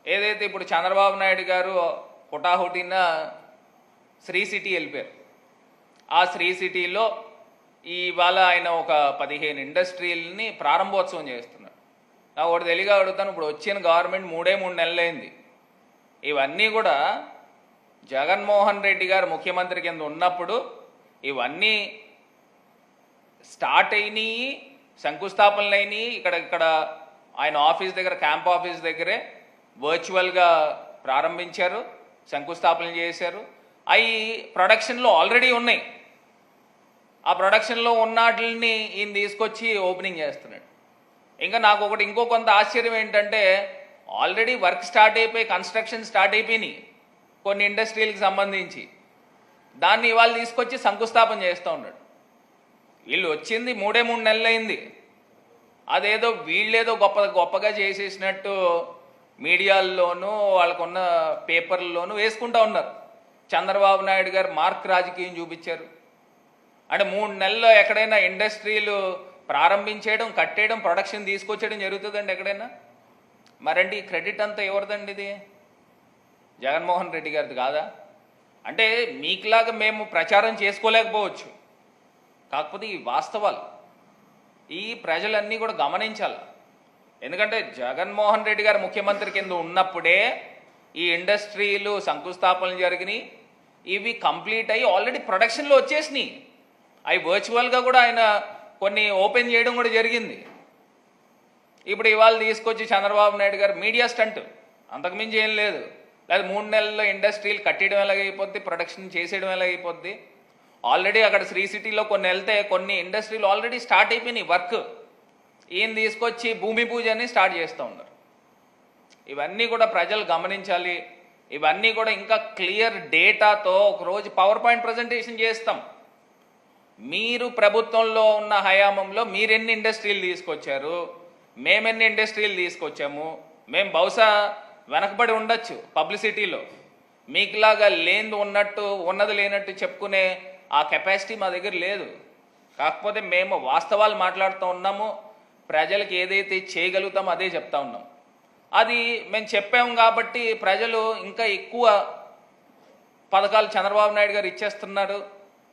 ఏదైతే ఇప్పుడు చంద్రబాబు నాయుడు గారు హుటాహుటిన శ్రీ సిటీ వెళ్ళిపోయారు. ఆ శ్రీ సిటీలో ఇవాళ ఆయన ఒక 15 ఇండస్ట్రీలని ప్రారంభోత్సవం చేస్తున్నారు. నాకు ఒకటి తెలియగా అడుగుతాను, ఇప్పుడు వచ్చిన గవర్నమెంట్ 3 నెలలైంది. ఇవన్నీ కూడా జగన్మోహన్ రెడ్డి గారు ముఖ్యమంత్రి కింద ఉన్నప్పుడు ఇవన్నీ స్టార్ట్ అయినాయి, శంకుస్థాపనలు అయినాయి. ఇక్కడ ఆయన ఆఫీస్ దగ్గర, క్యాంప్ ఆఫీస్ దగ్గరే వర్చువల్గా ప్రారంభించారు, శంకుస్థాపనలు చేశారు. అవి ప్రొడక్షన్లో ఆల్రెడీ ఉన్నాయి. ఆ ప్రొడక్షన్లో ఉన్నటిని ఈయన తీసుకొచ్చి ఓపెనింగ్ చేస్తున్నాడు. ఇంకా నాకు ఇంకో కొంత ఆశ్చర్యం ఏంటంటే, ఆల్రెడీ వర్క్ స్టార్ట్ అయిపోయి, కన్స్ట్రక్షన్ స్టార్ట్ అయిపోయినాయి కొన్ని ఇండస్ట్రీలకు సంబంధించి. దాన్ని ఇవాళ తీసుకొచ్చి శంకుస్థాపన చేస్తూ ఉన్నాడు. వీళ్ళు వచ్చింది 3 నెలలైంది. అదేదో వీళ్ళేదో గొప్పగా చేసేసినట్టు మీడియాల్లోనూ వాళ్ళకున్న పేపర్లలోనూ వేసుకుంటూ ఉన్నారు. చంద్రబాబు నాయుడు గారు మార్క్ రాజకీయం చూపించారు. అంటే 3 నెలల్లో ఎక్కడైనా ఇండస్ట్రీలు ప్రారంభించేయడం, కట్టేయడం, ప్రొడక్షన్ తీసుకొచ్చేయడం జరుగుతుందండి ఎక్కడైనా? మరండి ఈ క్రెడిట్ అంతా ఎవరిదండి? ఇది జగన్మోహన్ రెడ్డి గారిది కాదా? అంటే మీకులాగా మేము ప్రచారం చేసుకోలేకపోవచ్చు, కాకపోతే ఈ వాస్తవాలు ఈ ప్రజలన్నీ కూడా గమనించాలి. ఎందుకంటే జగన్మోహన్ రెడ్డి గారు ముఖ్యమంత్రి కింద ఉన్నప్పుడే ఈ ఇండస్ట్రీలు శంకుస్థాపనలు జరిగినాయి. ఇవి కంప్లీట్ అయ్యి ఆల్రెడీ ప్రొడక్షన్లో వచ్చేసినాయి. అవి వర్చువల్గా కూడా ఆయన కొన్ని ఓపెన్ చేయడం కూడా జరిగింది. ఇప్పుడు ఇవాళ తీసుకొచ్చి చంద్రబాబు నాయుడు గారు మీడియా స్టంట్, అంతకుమించి ఏం లేదు. లేదా 3 నెలల్లో ఇండస్ట్రీలు కట్టేయడం ఎలాగైపోద్ది, ప్రొడక్షన్ చేసేయడం ఎలాగైపోద్ది? ఆల్రెడీ అక్కడ శ్రీ సిటీలో కొన్ని వెళ్తే కొన్ని ఇండస్ట్రీలు ఆల్రెడీ స్టార్ట్ అయిపోయినాయి వర్క్. ఈయన తీసుకొచ్చి భూమి పూజ అని స్టార్ట్ చేస్తూ ఉన్నారు. ఇవన్నీ కూడా ప్రజలు గమనించాలి. ఇవన్నీ కూడా ఇంకా క్లియర్ డేటాతో ఒకరోజు పవర్ పాయింట్ ప్రజెంటేషన్ చేస్తాం. మీరు ప్రభుత్వంలో ఉన్న హయాంలో మీరెన్ని ఇండస్ట్రీలు తీసుకొచ్చారు, మేమెన్ని ఇండస్ట్రీలు తీసుకొచ్చాము. మేము బహుశా వెనకబడి ఉండొచ్చు పబ్లిసిటీలో, మీకులాగా లేనిది ఉన్నట్టు, ఉన్నది లేనట్టు చెప్పుకునే ఆ కెపాసిటీ మా దగ్గర లేదు. కాకపోతే మేము వాస్తవాలు మాట్లాడుతూ ఉన్నాము. ప్రజలకు ఏదైతే చేయగలుగుతామో అదే చెప్తా ఉన్నాం. అది మేము చెప్పాము కాబట్టి ప్రజలు ఇంకా ఎక్కువ పథకాలు చంద్రబాబు నాయుడు గారు ఇచ్చేస్తున్నారు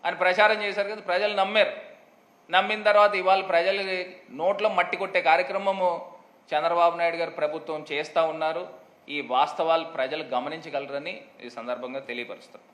అని ప్రచారం చేశారు కదా, ప్రజలు నమ్మారు. నమ్మిన తర్వాత ఇవాళ ప్రజలు నోట్లో మట్టి కొట్టే కార్యక్రమము చంద్రబాబు నాయుడు గారు ప్రభుత్వం చేస్తూ ఉన్నారు. ఈ వాస్తవాలు ప్రజలు గమనించగలరని ఈ సందర్భంగా తెలియపరుస్తారు.